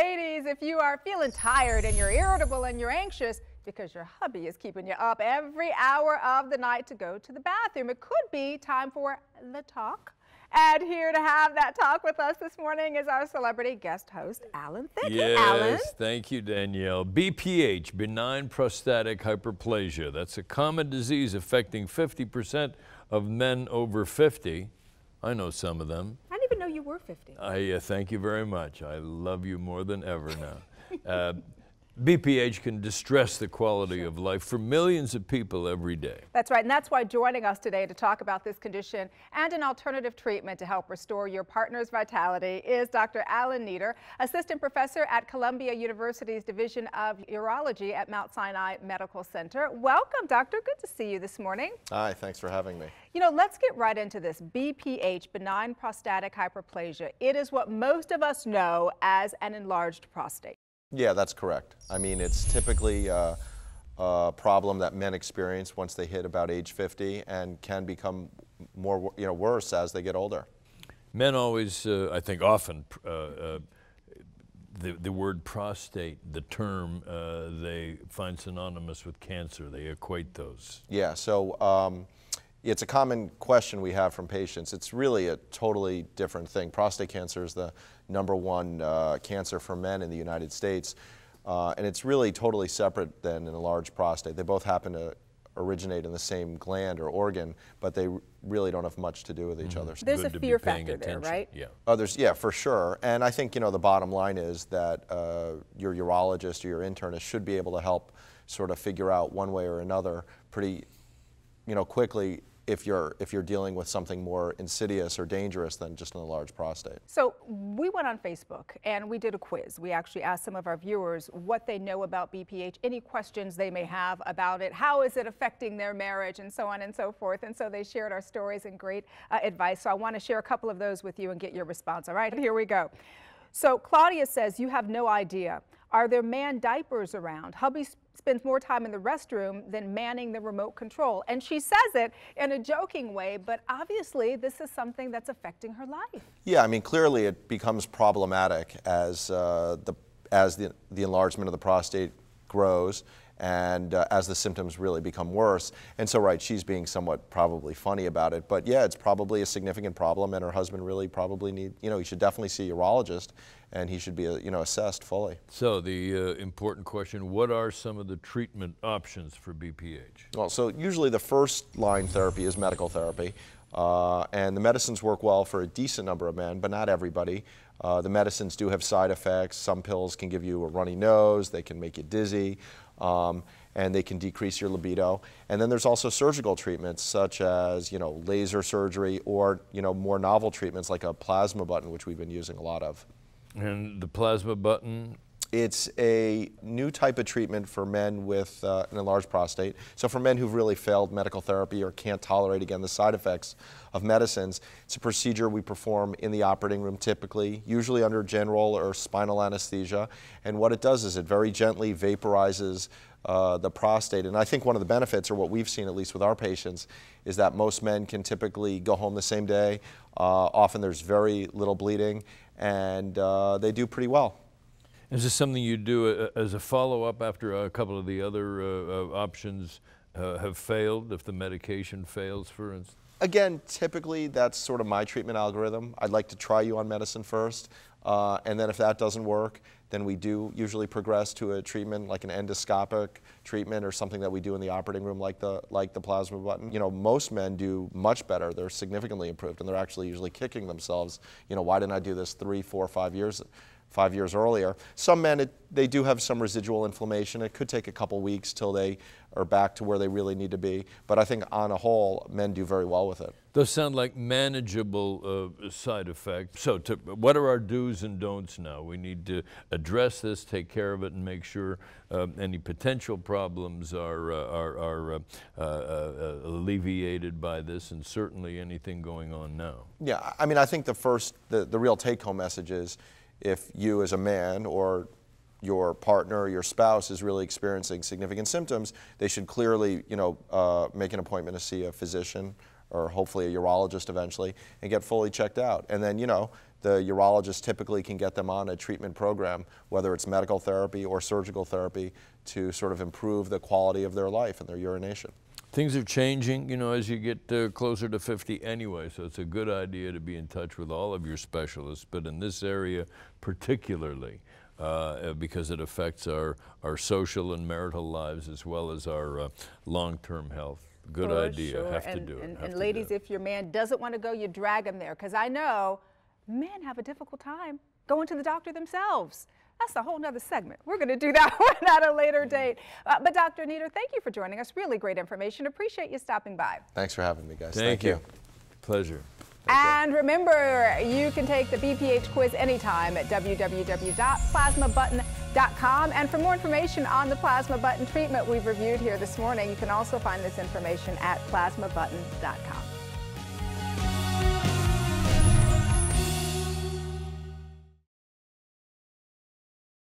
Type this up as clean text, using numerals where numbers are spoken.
ladies, if you are feeling tired and you're irritable and you're anxious because your hubby is keeping you up every hour of the night to go to the bathroom, it could be time for the talk. And here to have that talk with us this morning is our celebrity guest host, Alan Thicke. Yes, Alan. Thank you, Danielle. BPH, benign prostatic hyperplasia. That's a common disease affecting 50% of men over 50. I know some of them. I didn't even know you were 50. Thank you very much. I love you more than ever now. BPH can distress the quality of life for millions of people every day. That's right, and that's why joining us today to talk about this condition and an alternative treatment to help restore your partner's vitality is Dr. Alan Nieder, assistant professor at Columbia University's Division of Urology at Mount Sinai Medical Center. Welcome, doctor. Good to see you this morning. Hi, thanks for having me. You know, let's get right into this. BPH, benign prostatic hyperplasia. It is what most of us know as an enlarged prostate. Yeah, that's correct. I mean, it's typically a problem that men experience once they hit about age 50 and can become more, worse as they get older. Men always, I think often, the word prostate, the term, they find synonymous with cancer. They equate those. Yeah, so it's a common question we have from patients. It's really a totally different thing. Prostate cancer is the #1 cancer for men in the United States, and it's really totally separate than an enlarged prostate. They both happen to originate in the same gland or organ, but they really don't have much to do with each other. There's a fear factor there, right? Yeah. Yeah, for sure. And I think, the bottom line is that your urologist or your internist should be able to help sort of figure out one way or another pretty, quickly if you're dealing with something more insidious or dangerous than just an enlarged prostate. So we went on Facebook and we did a quiz. We actually asked some of our viewers what they know about BPH, any questions they may have about it, how is it affecting their marriage, and so on and so forth. And so they shared our stories and great advice. So I want to share a couple of those with you and get your response. All right, here we go. So Claudia says, you have no idea. Are there man diapers around? Hubby spends more time in the restroom than manning the remote control. And she says it in a joking way, but obviously this is something that's affecting her life. Yeah, I mean, clearly it becomes problematic as the enlargement of the prostate grows and as the symptoms really become worse. And so, right, she's being somewhat probably funny about it, but yeah, it's probably a significant problem, and her husband really probably he should definitely see a urologist, and he should be, assessed fully. So the important question, what are some of the treatment options for BPH? Well, so usually the first line therapy is medical therapy, and the medicines work well for a decent number of men, but not everybody. The medicines do have side effects. Some pills can give you a runny nose, they can make you dizzy, and they can decrease your libido. And then there's also surgical treatments such as, laser surgery or, more novel treatments like a plasma button, which we've been using a lot of. And the plasma button? It's a new type of treatment for men with an enlarged prostate. So for men who've really failed medical therapy or can't tolerate, again, the side effects of medicines, it's a procedure we perform in the operating room typically, usually under general or spinal anesthesia. And what it does is it very gently vaporizes the prostate. And I think one of the benefits, or what we've seen at least with our patients, is that most men can typically go home the same day. Often there's very little bleeding, and they do pretty well. Is this something you do as a follow-up after a couple of the other options have failed, if the medication fails, for instance? Again, typically that's sort of my treatment algorithm. I'd like to try you on medicine first, and then if that doesn't work, then we do usually progress to a treatment like an endoscopic treatment or something that we do in the operating room like the plasma button. Most men do much better. They're significantly improved, and they're actually usually kicking themselves. Why didn't I do this 3, 4, 5 years earlier? Some men, they do have some residual inflammation. It could take a couple weeks till they are back to where they really need to be. But I think on a whole, men do very well with it. Those sound like manageable side effects. So what are our do's and don'ts now? We need to address this, take care of it, and make sure any potential problems are alleviated by this, and certainly anything going on now. Yeah, I mean, I think the real take-home message is, if you as a man or your partner or your spouse is really experiencing significant symptoms, they should clearly, make an appointment to see a physician or hopefully a urologist eventually, and get fully checked out. And then, you know, the urologist typically can get them on a treatment program, whether it's medical therapy or surgical therapy, to sort of improve the quality of their life and their urination. Things are changing, you know, as you get closer to 50 anyway, so it's a good idea to be in touch with all of your specialists, but in this area particularly, because it affects our social and marital lives as well as our long-term health. Good idea. Sure. Have to do it. And ladies, if your man doesn't want to go, you drag him there, because I know men have a difficult time going to the doctor themselves. That's a whole nother segment. We're going to do that one at a later date. But Dr. Nieder, thank you for joining us. Really great information. Appreciate you stopping by. Thanks for having me, guys. Thank you. Pleasure. And remember, you can take the BPH quiz anytime at www.plasmabutton.com. And for more information on the plasma button treatment we've reviewed here this morning, you can also find this information at plasmabutton.com.